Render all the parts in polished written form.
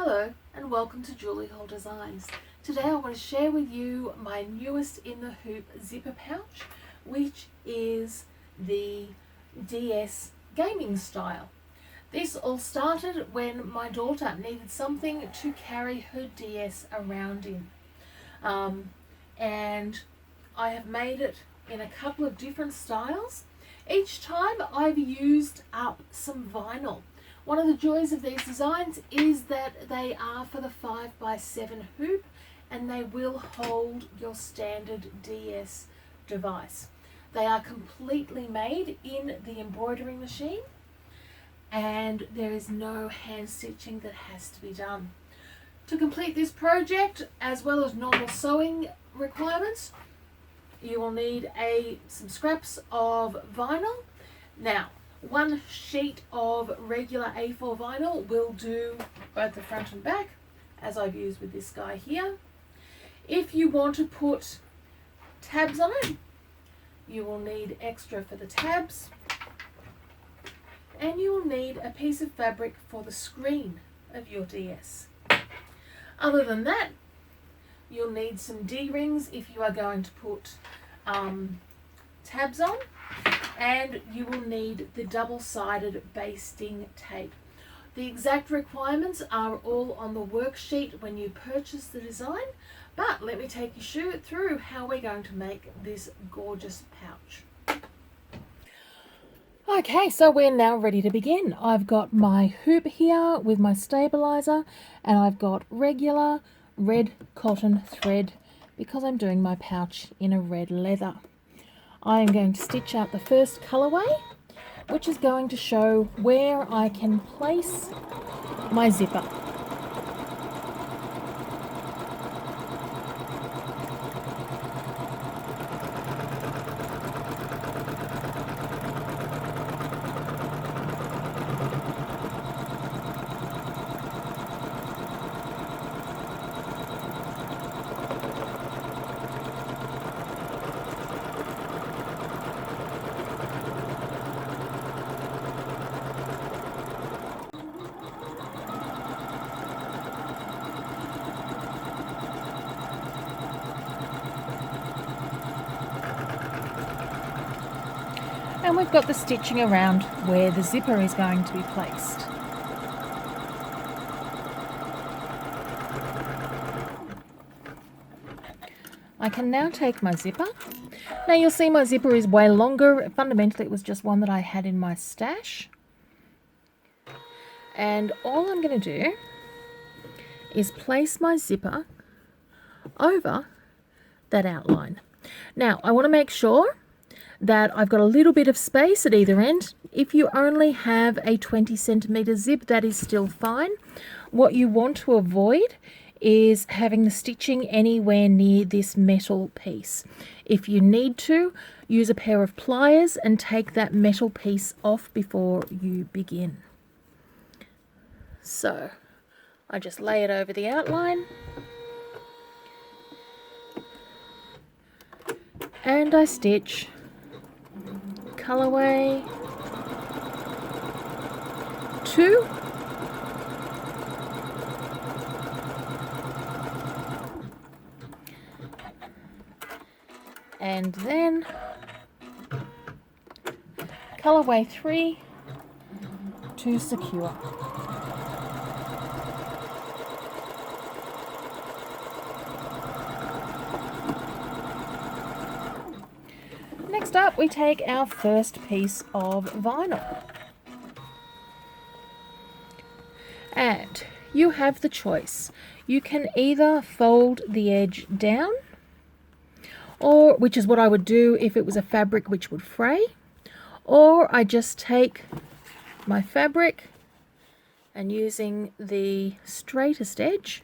Hello and welcome to Julie Hall Designs. Today I want to share with you my newest in the hoop zipper pouch, which is the DS gaming style. This all started when my daughter needed something to carry her DS around in. And I have made it in a couple of different styles. Each time I've used up some vinyl. One of the joys of these designs is that they are for the 5x7 hoop and they will hold your standard DS device. They are completely made in the embroidery machine and there is no hand stitching that has to be done. To complete this project, as well as normal sewing requirements, you will need some scraps of vinyl. Now, one sheet of regular A4 vinyl will do both the front and back, as I've used with this guy here. If you want to put tabs on it, you will need extra for the tabs, and you will need a piece of fabric for the screen of your DS. Other than that, you'll need some D-rings if you are going to put tabs on, and you will need the double-sided basting tape. The exact requirements are all on the worksheet when you purchase the design, but let me take you through how we're going to make this gorgeous pouch. Okay, so we're now ready to begin. I've got my hoop here with my stabilizer, and I've got regular red cotton thread because I'm doing my pouch in a red leather. I am going to stitch out the first colorway, which is going to show where I can place my zipper. And we've got the stitching around where the zipper is going to be placed. I can now take my zipper. Now you'll see my zipper is way longer. Fundamentally it was just one that I had in my stash. And all I'm going to do is place my zipper over that outline. Now I want to make sure that I've got a little bit of space at either end. If you only have a 20cm zip, that is still fine. What you want to avoid is having the stitching anywhere near this metal piece. If you need to, use a pair of pliers and take that metal piece off before you begin. So I just lay it over the outline and I stitch colorway 2, and then colorway 3 to secure. Next up, we take our first piece of vinyl. And you have the choice. You can either fold the edge down, or which is what I would do if it was a fabric which would fray, or I just take my fabric and using the straightest edge,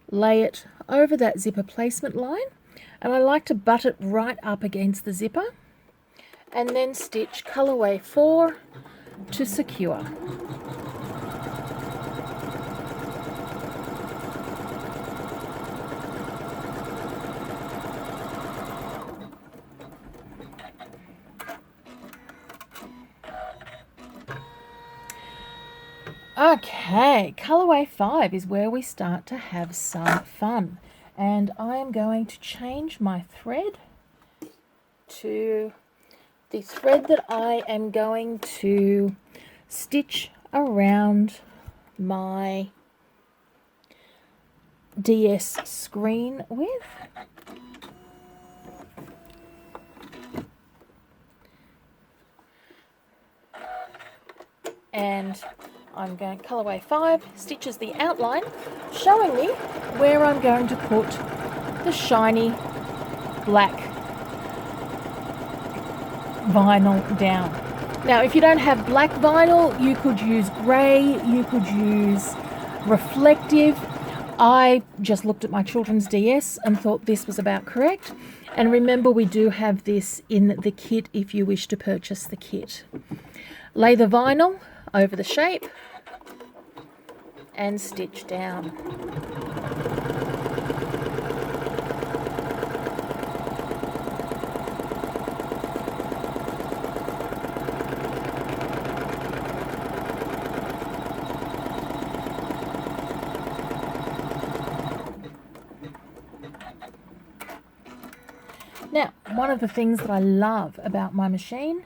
lay it over that zipper placement line. And I like to butt it right up against the zipper and then stitch colorway 4 to secure. Okay, colorway 5 is where we start to have some fun. And I am going to change my thread to the thread that I am going to stitch around my DS screen with. And I'm going colorway 5 stitches the outline, showing me where I'm going to put the shiny black vinyl down. Now, if you don't have black vinyl, you could use grey, you could use reflective. I just looked at my children's DS and thought this was about correct. And remember, we do have this in the kit if you wish to purchase the kit. Lay the vinyl over the shape and stitch down. Now, one of the things that I love about my machine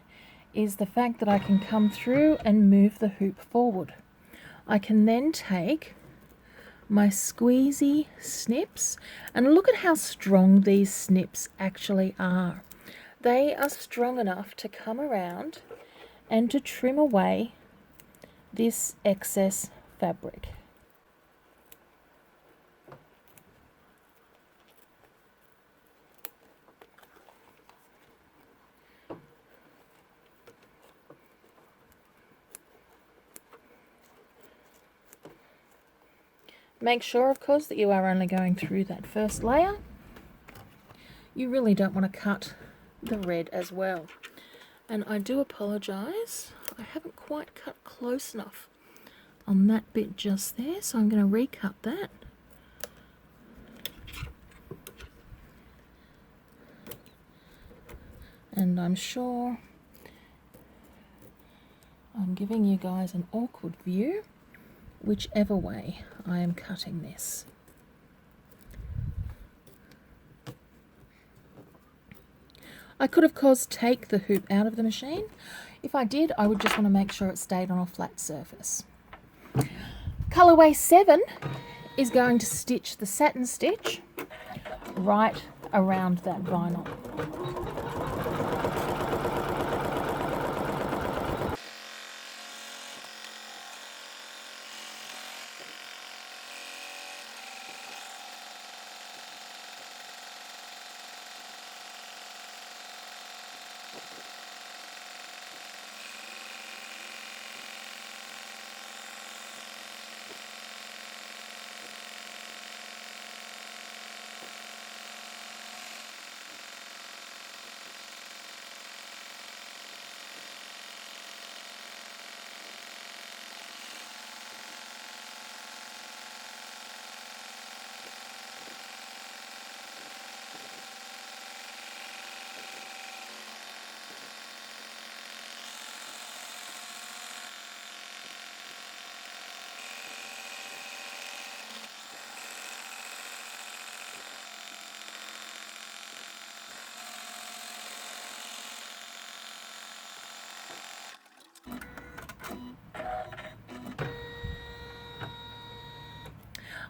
is the fact that I can come through and move the hoop forward. I can then take my squeezy snips, and look at how strong these snips actually are. They are strong enough to come around and to trim away this excess fabric. Make sure, of course, that you are only going through that first layer. You really don't want to cut the red as well. And I do apologise, I haven't quite cut close enough on that bit just there, so I'm going to recut that. And I'm sure I'm giving you guys an awkward view whichever way I am cutting this. I could of course take the hoop out of the machine. If I did, I would just want to make sure it stayed on a flat surface. Colorway 7 is going to stitch the satin stitch right around that vinyl.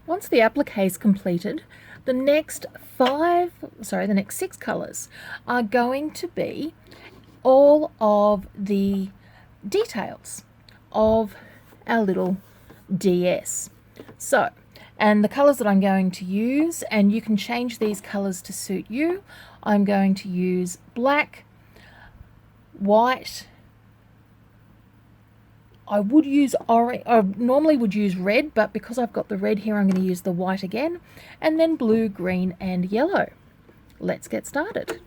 Once the applique is completed, the next six colours are going to be all of the details of our little DS. So, and the colours that I'm going to use, and you can change these colours to suit you, I'm going to use black, white, I would use orange. I normally would use red, but because I've got the red here, I'm going to use the white again, and then blue, green, and yellow. Let's get started.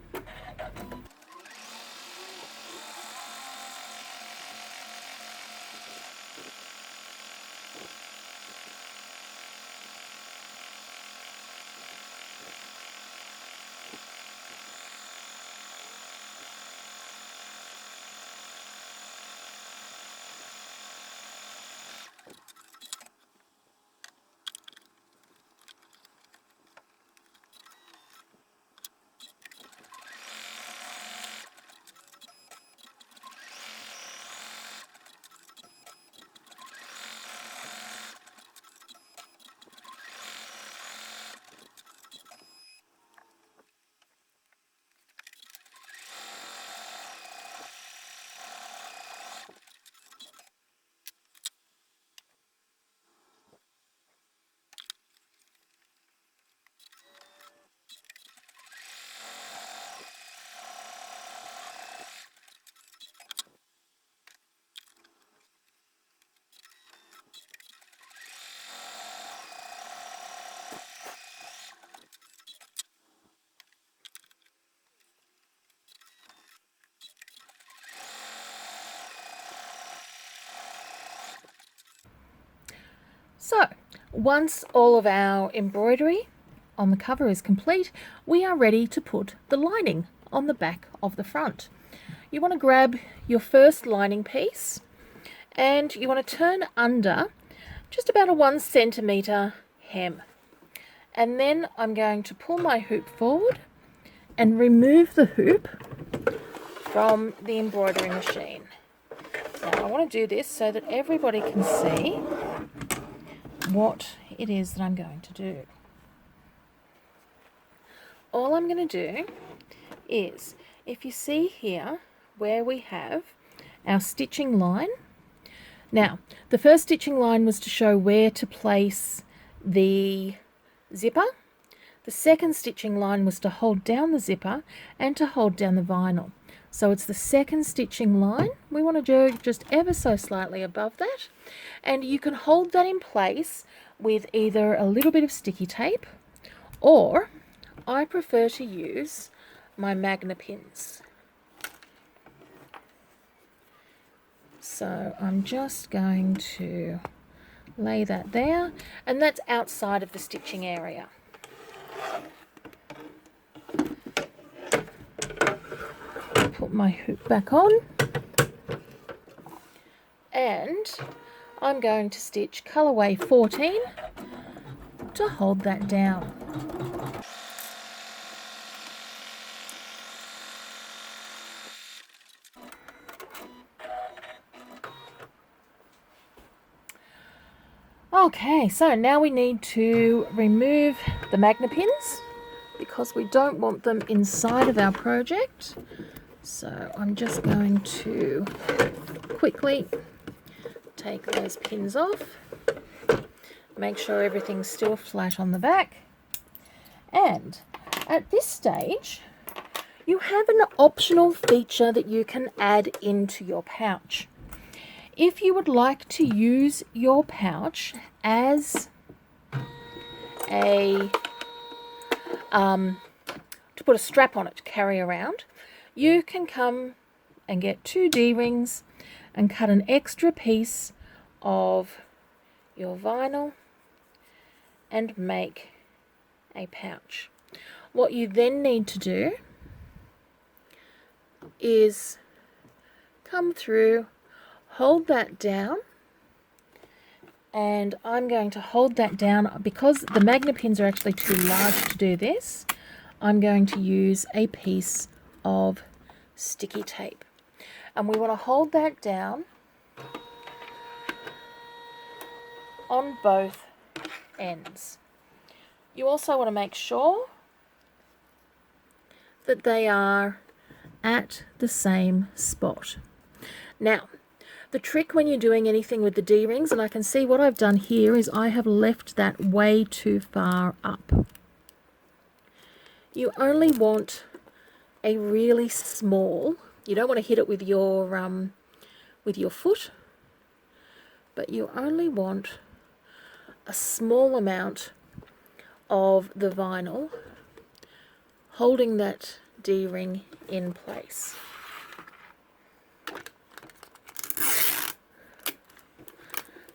So, once all of our embroidery on the cover is complete, we are ready to put the lining on the back of the front. You want to grab your first lining piece and you want to turn under just about a 1 centimetre hem. And then I'm going to pull my hoop forward and remove the hoop from the embroidery machine. Now I want to do this so that everybody can see what it is that I'm going to do. All I'm going to do is, if you see here where we have our stitching line, now the first stitching line was to show where to place the zipper. The second stitching line was to hold down the zipper and to hold down the vinyl. So it's the second stitching line. We want to do just ever so slightly above that. And you can hold that in place with either a little bit of sticky tape, or I prefer to use my MagnaPins. So I'm just going to lay that there, and that's outside of the stitching area. Put my hoop back on, and I'm going to stitch colorway 14 to hold that down. Okay, so now we need to remove the MagnaPins because we don't want them inside of our project. So I'm just going to quickly take those pins off, make sure everything's still flat on the back. And at this stage, you have an optional feature that you can add into your pouch. If you would like to use your pouch as a to put a strap on it to carry around, you can come and get 2 D-rings and cut an extra piece of your vinyl and make a pouch. What you then need to do is come through, hold that down, and I'm going to hold that down because the MagnaPins are actually too large to do this. I'm going to use a piece of sticky tape, and we want to hold that down on both ends. You also want to make sure that they are at the same spot. Now, the trick when you're doing anything with the D-rings, and I can see what I've done here is I have left that way too far up. You only want a really small, you don't want to hit it with your foot, but you only want a small amount of the vinyl holding that D-ring in place.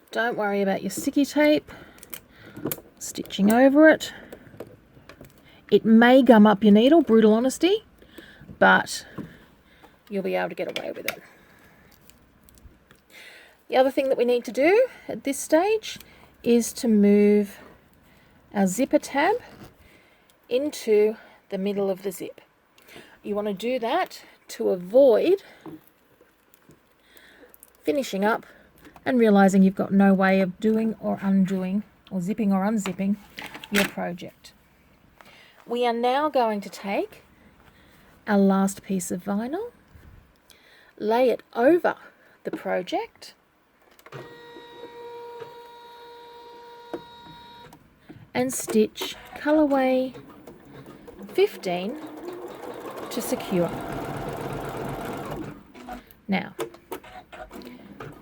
Don't worry about your sticky tape, stitching over it. It may gum up your needle, brutal honesty, but you'll be able to get away with it. The other thing that we need to do at this stage is to move our zipper tab into the middle of the zip. You want to do that to avoid finishing up and realizing you've got no way of doing or undoing, or zipping or unzipping your project. We are now going to take our last piece of vinyl, lay it over the project, and stitch colorway 15 to secure. Now,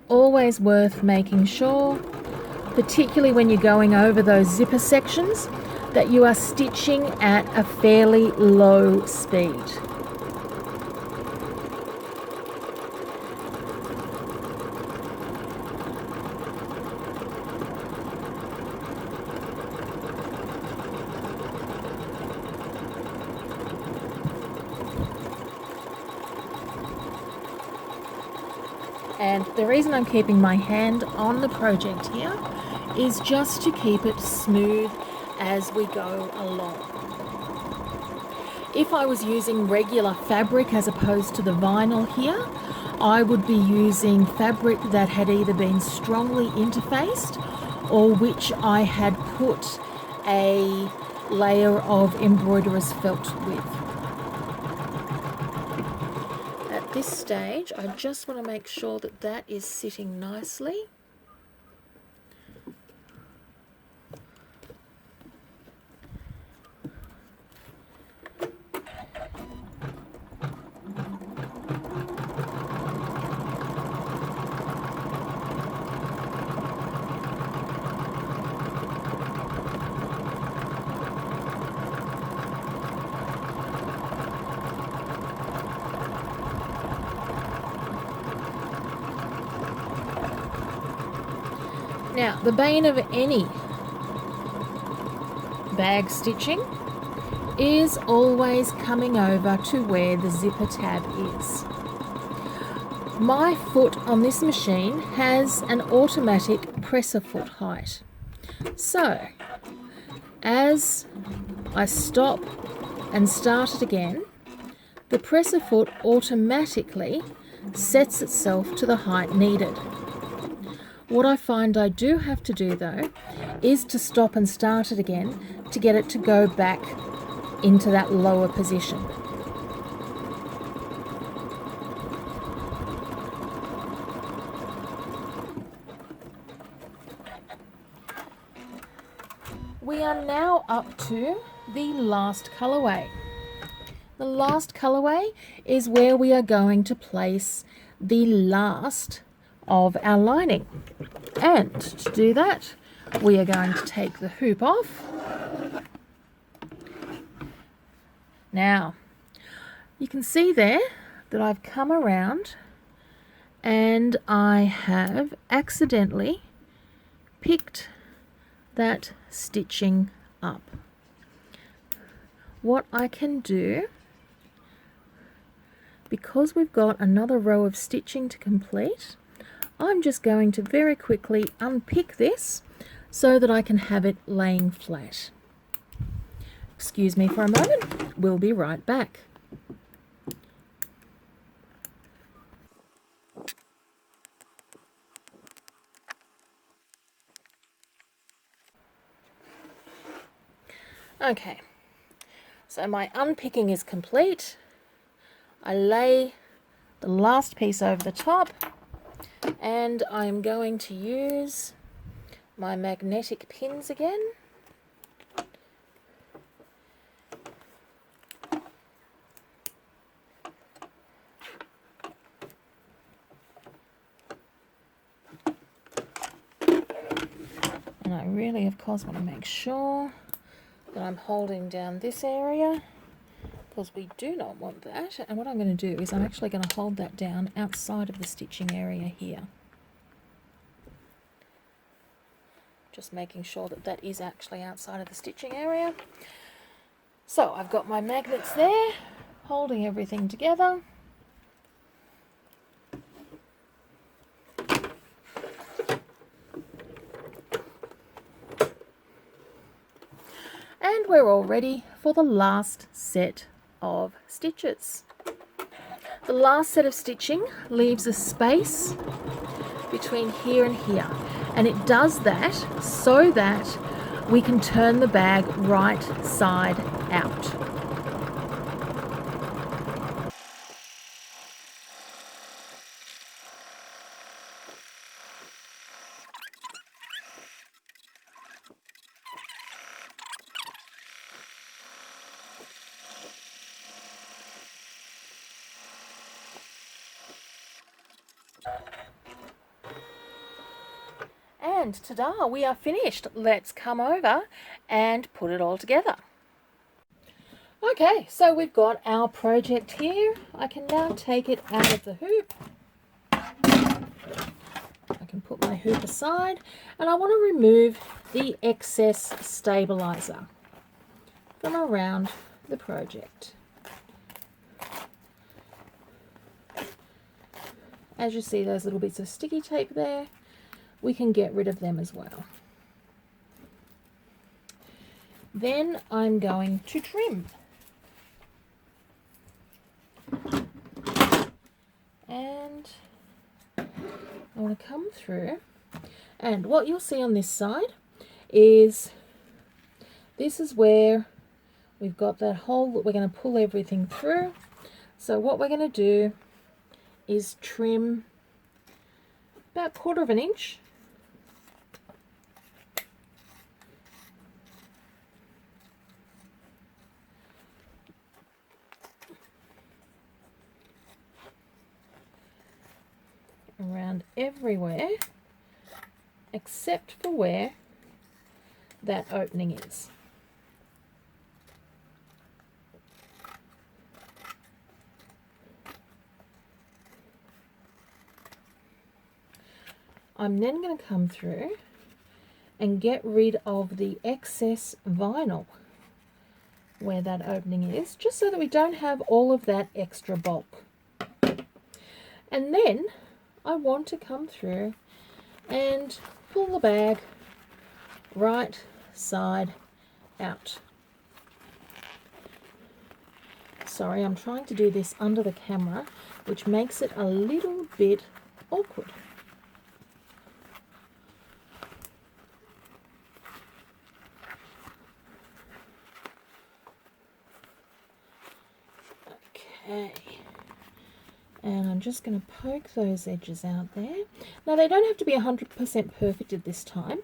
always worth making sure, particularly when you're going over those zipper sections, that you are stitching at a fairly low speed. And the reason I'm keeping my hand on the project here is just to keep it smooth as we go along. If I was using regular fabric as opposed to the vinyl here, I would be using fabric that had either been strongly interfaced or which I had put a layer of embroiderer's felt with. At this stage, I just want to make sure that that is sitting nicely. Now, the bane of any bag stitching is always coming over to where the zipper tab is. My foot on this machine has an automatic presser foot height. So, as I stop and start it again, the presser foot automatically sets itself to the height needed. What I find I do have to do though is to stop and start it again to get it to go back into that lower position. We are now up to the last colorway. The last colorway is where we are going to place the last of our lining. And to do that, we are going to take the hoop off. Now, you can see there that I've come around and I have accidentally picked that stitching up. What I can do, because we've got another row of stitching to complete, I'm just going to very quickly unpick this so that I can have it laying flat. Excuse me for a moment, we'll be right back. Okay, so my unpicking is complete. I lay the last piece over the top and I'm going to use my magnetic pins again. And I really, of course, want to make sure that I'm holding down this area, because we do not want that. And what I'm going to do is I'm actually going to hold that down outside of the stitching area here. Just making sure that that is actually outside of the stitching area. So I've got my magnets there, holding everything together. And we're all ready for the last set of stitches. The last set of stitching leaves a space between here and here, and it does that so that we can turn the bag right side out. And ta-da, we are finished. Let's come over and put it all together. Okay, so we've got our project here. I can now take it out of the hoop. I can put my hoop aside, and I want to remove the excess stabilizer from around the project. as you see those little bits of sticky tape there, we can get rid of them as well. Then I'm going to trim. And I want to come through, and what you'll see on this side is this is where we've got that hole that we're going to pull everything through. So what we're going to do is trim about 1/4 of an inch. Around everywhere except for where that opening is. I'm then going to come through and get rid of the excess vinyl where that opening is, just so that we don't have all of that extra bulk. And then I want to come through and pull the bag right side out. Sorry, I'm trying to do this under the camera, which makes it a little bit awkward. Okay. And I'm just going to poke those edges out there. Now they don't have to be 100% perfect at this time,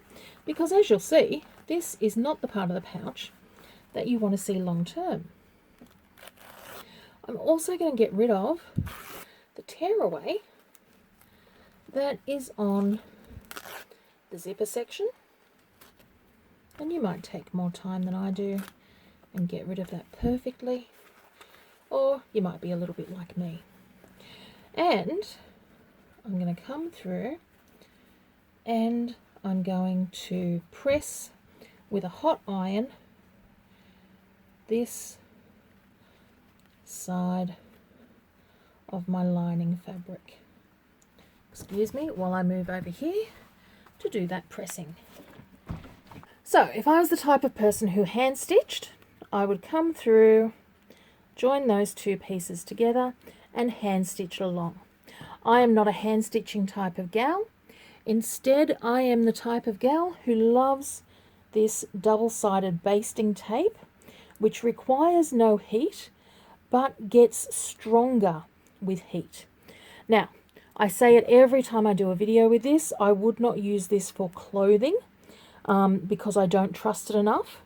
because as you'll see, this is not the part of the pouch that you want to see long term. I'm also going to get rid of the tearaway that is on the zipper section. And you might take more time than I do and get rid of that perfectly, or you might be a little bit like me. And I'm going to come through and I'm going to press with a hot iron this side of my lining fabric. Excuse me while I move over here to do that pressing. So if I was the type of person who hand stitched, I would come through, join those two pieces together and hand stitch along. I am not a hand stitching type of gal. Instead, I am the type of gal who loves this double-sided basting tape, which requires no heat but gets stronger with heat. Now, I say it every time I do a video with this, I would not use this for clothing because I don't trust it enough.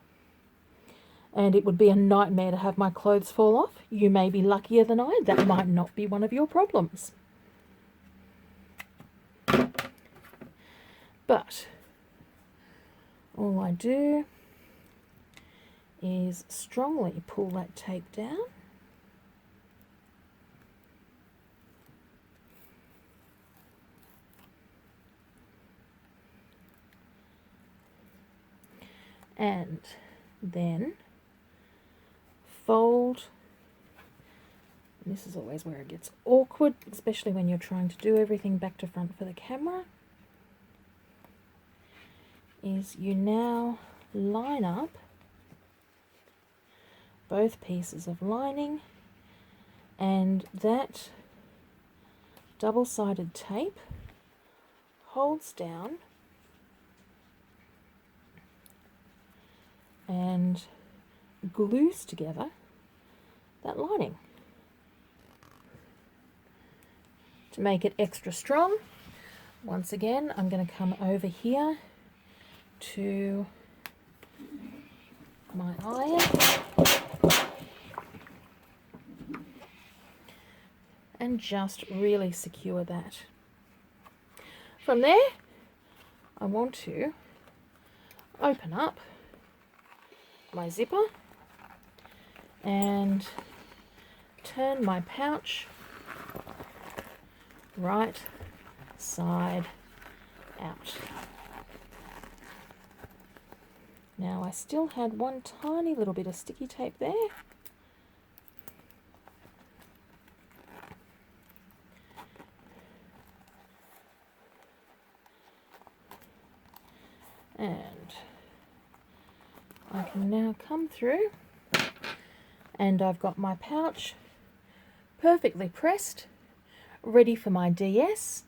And it would be a nightmare to have my clothes fall off. You may be luckier than I. That might not be one of your problems. But all I do is strongly pull that tape down. And then fold. And this is always where it gets awkward, especially when you're trying to do everything back to front for the camera, is you now line up both pieces of lining, and that double-sided tape holds down and glues together that lining. To make it extra strong, once again, I'm going to come over here to my iron and just really secure that. From there, I want to open up my zipper and turn my pouch right side out. Now I still had one tiny little bit of sticky tape there. And I can now come through, and I've got my pouch perfectly pressed, ready for my DS.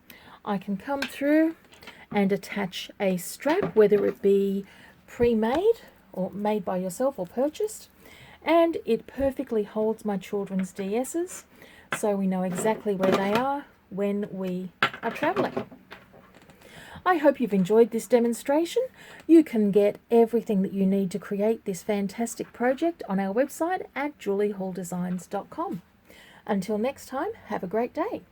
I can come through and attach a strap, whether it be pre-made or made by yourself or purchased, and it perfectly holds my children's DS's, so we know exactly where they are when we are traveling. I hope you've enjoyed this demonstration. You can get everything that you need to create this fantastic project on our website at julieHallDesigns.com. Until next time, have a great day.